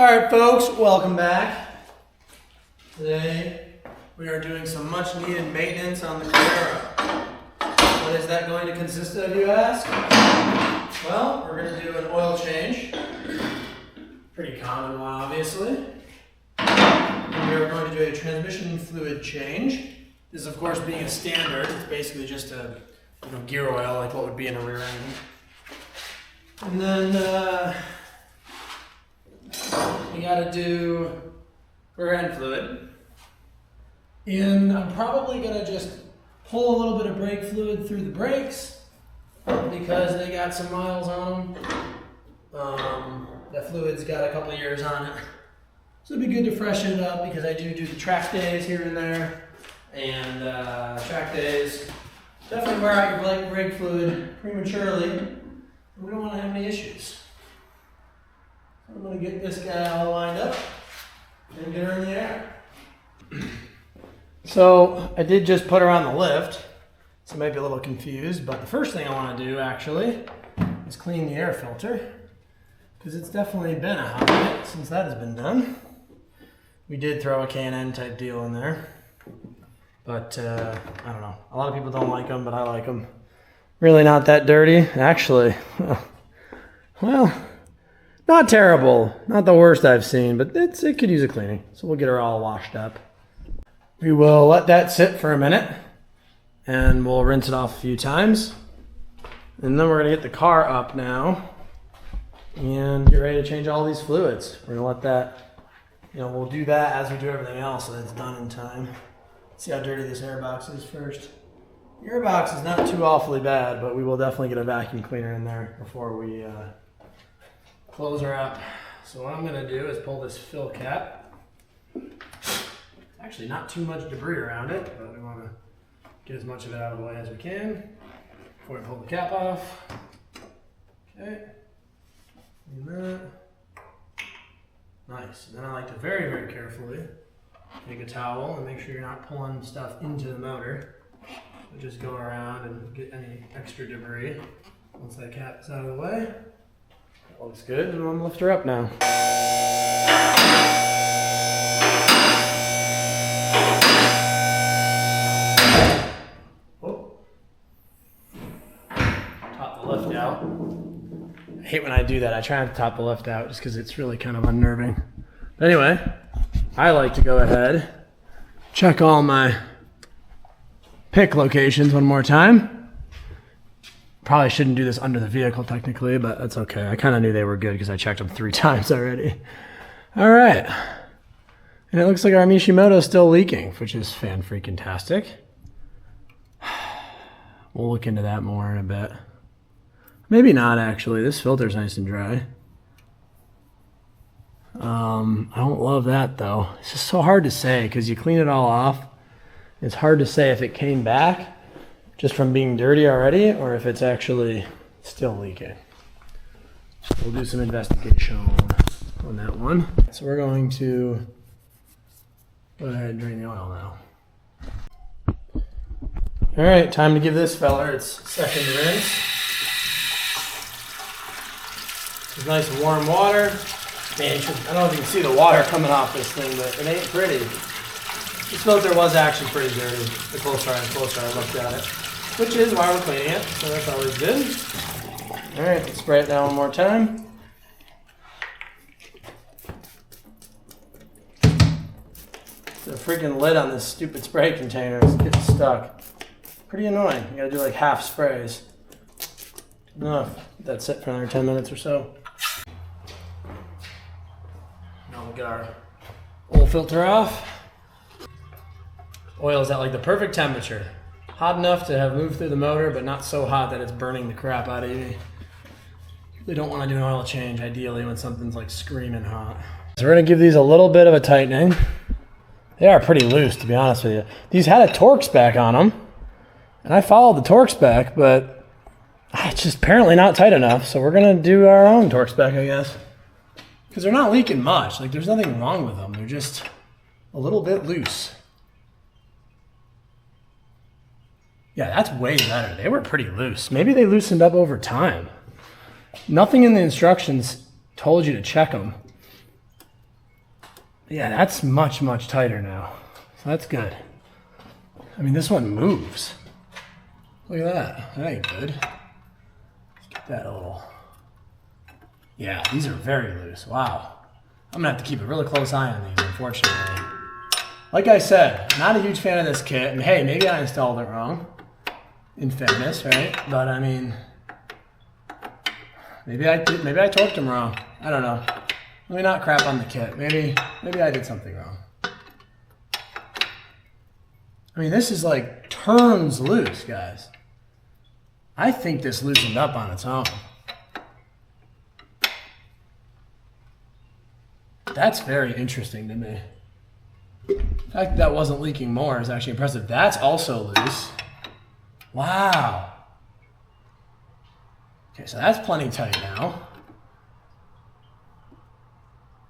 Alright folks, welcome back. Today we are doing some much needed maintenance on the Camaro. What is that going to consist of, you ask? Well, we're going to do an oil change. Pretty common one, obviously. And we are going to do a transmission fluid change. This, of course, being a standard, it's basically just a gear oil like what would be in a rear end. And then we gotta do rear end fluid. And I'm probably gonna just pull a little bit of brake fluid through the brakes because they got some miles on them. That fluid's got a couple of years on it. So it'd be good to freshen it up because I do the track days here and there. And track days definitely wear out your brake fluid prematurely. We don't want to have any issues. I'm going to get this guy all lined up and get her in the air. So I did just put her on the lift, so I might be a little confused, but the first thing I want to do actually is clean the air filter because it's definitely been a hot minute since that has been done. We did throw a K&N type deal in there, but I don't know. A lot of people don't like them, but I like them. Really not that dirty, actually. Well, not terrible. Not the worst I've seen, but it could use a cleaning. So we'll get her all washed up. We will let that sit for a minute, and we'll rinse it off a few times. And then we're gonna get the car up now and get ready to change all these fluids. We're gonna let that, we'll do that as we do everything else so that it's done in time. See how dirty this airbox is first. The airbox is not too awfully bad, but we will definitely get a vacuum cleaner in there before we close her up. So what I'm going to do is pull this fill cap. Actually not too much debris around it, but we want to get as much of it out of the way as we can before we pull the cap off. Okay. And that. Nice. And then I like to very, very carefully take a towel and make sure you're not pulling stuff into the motor. So just go around and get any extra debris once that cap is out of the way. That looks good, and I'm gonna lift her up now. Oh. Top the lift out. I hate when I do that. I try not to top the lift out just because it's really kind of unnerving. But anyway, I like to go ahead, check all my pick locations one more time. Probably shouldn't do this under the vehicle technically, but that's okay. I kind of knew they were good because I checked them 3 times already. All right. And it looks like our Mishimoto is still leaking, which is fan-freaking-tastic. We'll look into that more in a bit. Maybe not, actually. This filter's nice and dry. I don't love that, though. It's just so hard to say because you clean it all off. It's hard to say if it came back just from being dirty already or if it's actually still leaking. We'll do some investigation on that one. So we're going to go ahead and drain the oil now. All right, time to give this feller its second rinse. It's nice warm water. Man, I don't know if you can see the water coming off this thing, but it ain't pretty. This filter was actually pretty dirty the closer I looked at it, which is why we're cleaning it, so that's always good. All right, let's spray it down one more time. The freaking lid on this stupid spray container is getting stuck. Pretty annoying. You gotta do like half sprays. Enough. That's it for another 10 minutes or so. Now we'll get our oil filter off. Oil is at like the perfect temperature. Hot enough to have moved through the motor, but not so hot that it's burning the crap out of you. You don't want to do an oil change, ideally, when something's like screaming hot. So we're gonna give these a little bit of a tightening. They are pretty loose, to be honest with you. These had a torque spec on them, and I followed the torque spec, but it's just apparently not tight enough, so we're gonna do our own torque spec, I guess. Because they're not leaking much. Like, there's nothing wrong with them. They're just a little bit loose. Yeah, that's way better. They were pretty loose. Maybe they loosened up over time. Nothing in the instructions told you to check them. Yeah, that's much, much tighter now. So that's good. I mean, this one moves. Look at that. That ain't good. Let's get that a little. Yeah, these are very loose. Wow. I'm gonna have to keep a really close eye on these, unfortunately. Like I said, not a huge fan of this kit. And hey, maybe I installed it wrong, in fairness, right? But I mean, maybe I torqued them wrong. I don't know. Let me not crap on the kit. Maybe I did something wrong. I mean, this is like turns loose, guys. I think this loosened up on its own. That's very interesting to me. The fact that wasn't leaking more is actually impressive. That's also loose. Wow. Okay, so that's plenty tight now.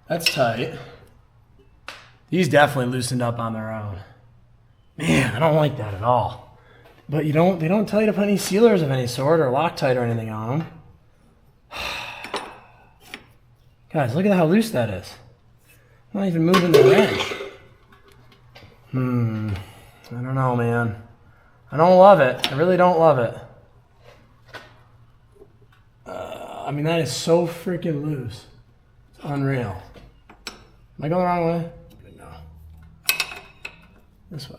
That's tight. These definitely loosened up on their own. Man, I don't like that at all. But they don't tell you to put any sealers of any sort or Loctite or anything on them. Guys, look at how loose that is. Not even moving the wrench. I don't know, man. I don't love it. I really don't love it. I mean, that is so freaking loose. It's unreal. Am I going the wrong way? No. This way.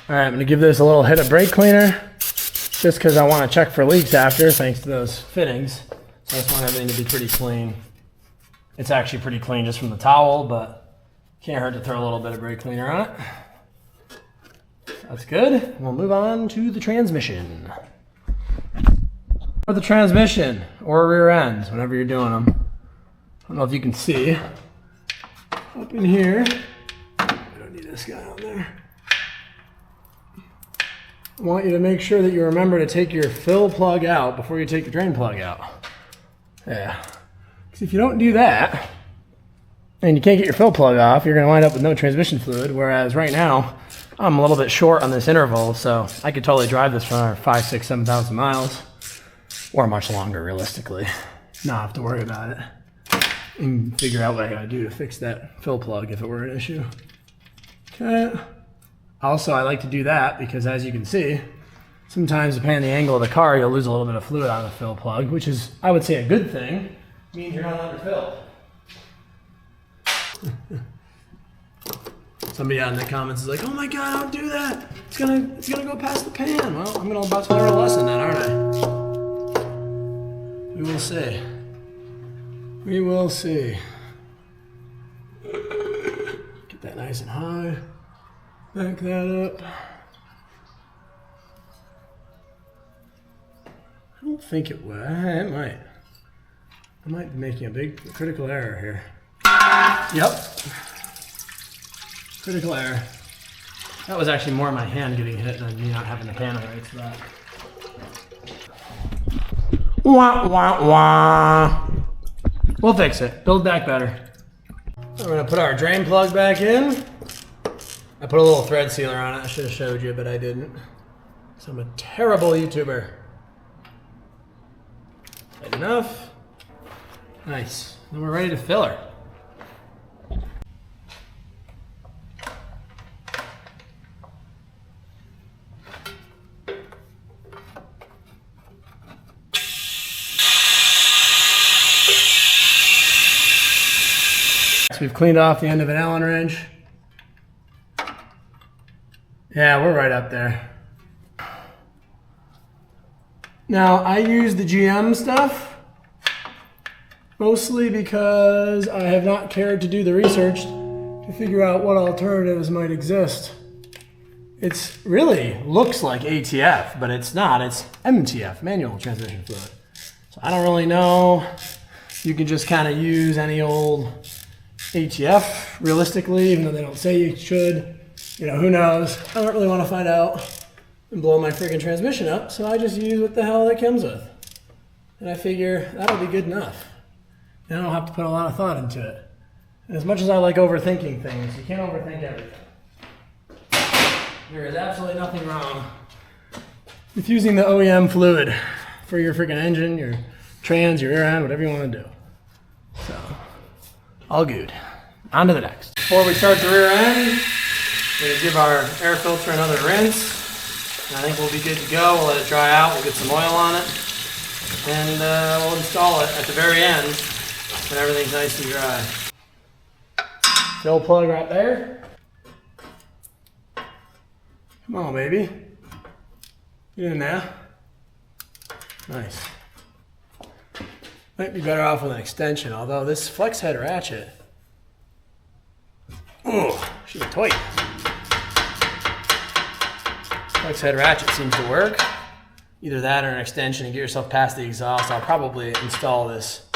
All right, I'm gonna give this a little hit of brake cleaner, just because I want to check for leaks after, thanks to those fittings. So I just want everything to be pretty clean. It's actually pretty clean just from the towel, but can't hurt to throw a little bit of brake cleaner on it. That's good. We'll move on to the transmission. Or the transmission, or rear ends, whenever you're doing them. I don't know if you can see. Up in here, I don't need this guy on there. I want you to make sure that you remember to take your fill plug out before you take the drain plug out. Yeah. Because if you don't do that, and you can't get your fill plug off, you're going to wind up with no transmission fluid, whereas right now, I'm a little bit short on this interval, so I could totally drive this for 5, 6, 7,000 miles, or much longer, realistically. Not have to worry about it. And figure out what I gotta do to fix that fill plug if it were an issue. Okay. Also, I like to do that because, as you can see, sometimes depending on the angle of the car, you'll lose a little bit of fluid on the fill plug, which is, I would say, a good thing. It means you're not underfilled. Somebody out in the comments is like, "Oh my God, don't do that! It's gonna go past the pan." Well, I'm about to learn a lesson then, aren't I? We will see. We will see. Get that nice and high. Back that up. I don't think it will. It might. I might be making a big critical error here. Yep. Critical error. That was actually more my hand getting hit than me not having the pan right to that. Wah, wah, wah. We'll fix it. Build back better. We're gonna put our drain plug back in. I put a little thread sealer on it. I should have showed you, but I didn't. So I'm a terrible YouTuber. Good enough. Nice. Then we're ready to fill her. We've cleaned off the end of an Allen wrench. Yeah, we're right up there. Now, I use the GM stuff mostly because I have not cared to do the research to figure out what alternatives might exist. It really looks like ATF, but it's not. It's MTF, manual transmission fluid. So I don't really know. You can just kind of use any old ATF, realistically, even though they don't say you should. You know, who knows? I don't really want to find out and blow my freaking transmission up, so I just use what the hell it comes with. And I figure that'll be good enough. And I don't have to put a lot of thought into it. And as much as I like overthinking things, you can't overthink everything. There is absolutely nothing wrong with using the OEM fluid for your freaking engine, your trans, your rear end, whatever you want to do. So, all good. on to the next. Before we start the rear end, we're gonna give our air filter another rinse. And I think we'll be good to go. We'll let it dry out, we'll get some oil on it, and we'll install it at the very end when everything's nice and dry. Fill plug right there. Come on, baby. Get in there. Nice. Might be better off with an extension, although this flex head ratchet, oh, she's tight. Flex head ratchet seems to work. Either that or an extension and get yourself past the exhaust. I'll probably install this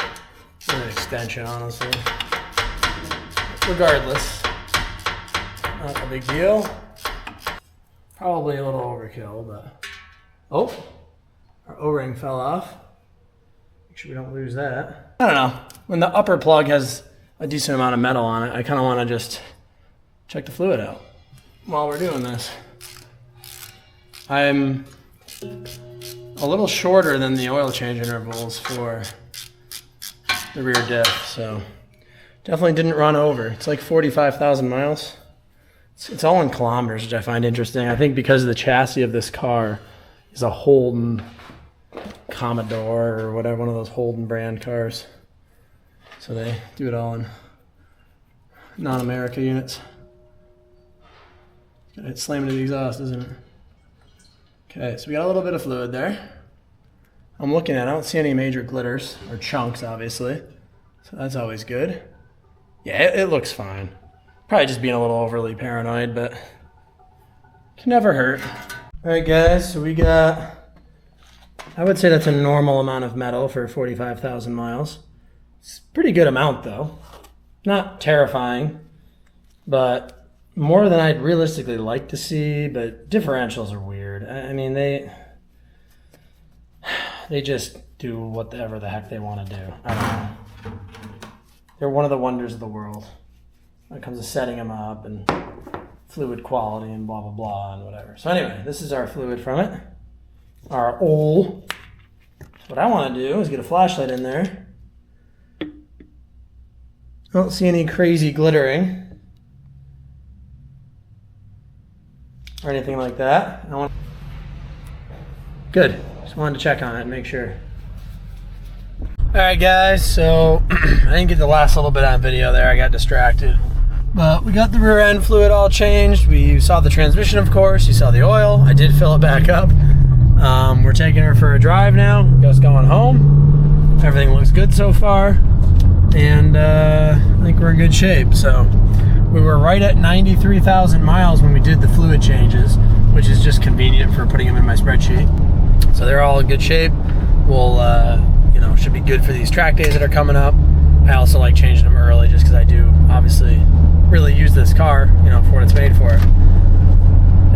with an extension, honestly. Regardless, not a big deal. Probably a little overkill, but oh, our O-ring fell off. Make sure we don't lose that. I don't know. When the upper plug has a decent amount of metal on it, I kind of want to just check the fluid out while we're doing this. I'm a little shorter than the oil change intervals for the rear diff, so definitely didn't run over. It's like 45,000 miles. It's all in kilometers, which I find interesting. I think because the chassis of this car is a Holden Commodore or whatever, one of those Holden brand cars. So they do it all in non-America units. It's slamming to the exhaust, isn't it? Okay, so we got a little bit of fluid there. I'm looking at it, I don't see any major glitters or chunks, obviously. So that's always good. Yeah, it looks fine. Probably just being a little overly paranoid, but can never hurt. All right, guys, so we got, I would say that's a normal amount of metal for 45,000 miles. It's a pretty good amount, though. Not terrifying, but more than I'd realistically like to see, but differentials are weird. I mean, they just do whatever the heck they want to do. I don't know. They're one of the wonders of the world when it comes to setting them up and fluid quality and blah, blah, blah, and whatever. So anyway, this is our fluid from it. Our oil. So what I want to do is get a flashlight in there. I don't see any crazy glittering or anything like that. Good. Just wanted to check on it and make sure. Alright guys, so I didn't get the last little bit on video there. I got distracted. But we got the rear end fluid all changed. We saw the transmission, of course. You saw the oil. I did fill it back up. We're taking her for a drive now. Just going home. Everything looks good so far. And I think we're in good shape. So we were right at 93,000 miles when we did the fluid changes, which is just convenient for putting them in my spreadsheet. So they're all in good shape. We'll, should be good for these track days that are coming up. I also like changing them early just because I do obviously really use this car, for what it's made for.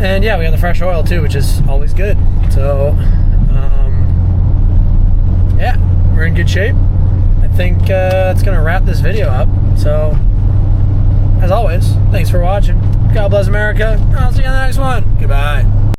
And yeah, we got the fresh oil too, which is always good. So, yeah, we're in good shape. I think that's going to wrap this video up. So, as always, thanks for watching. God bless America. I'll see you on the next one. Goodbye.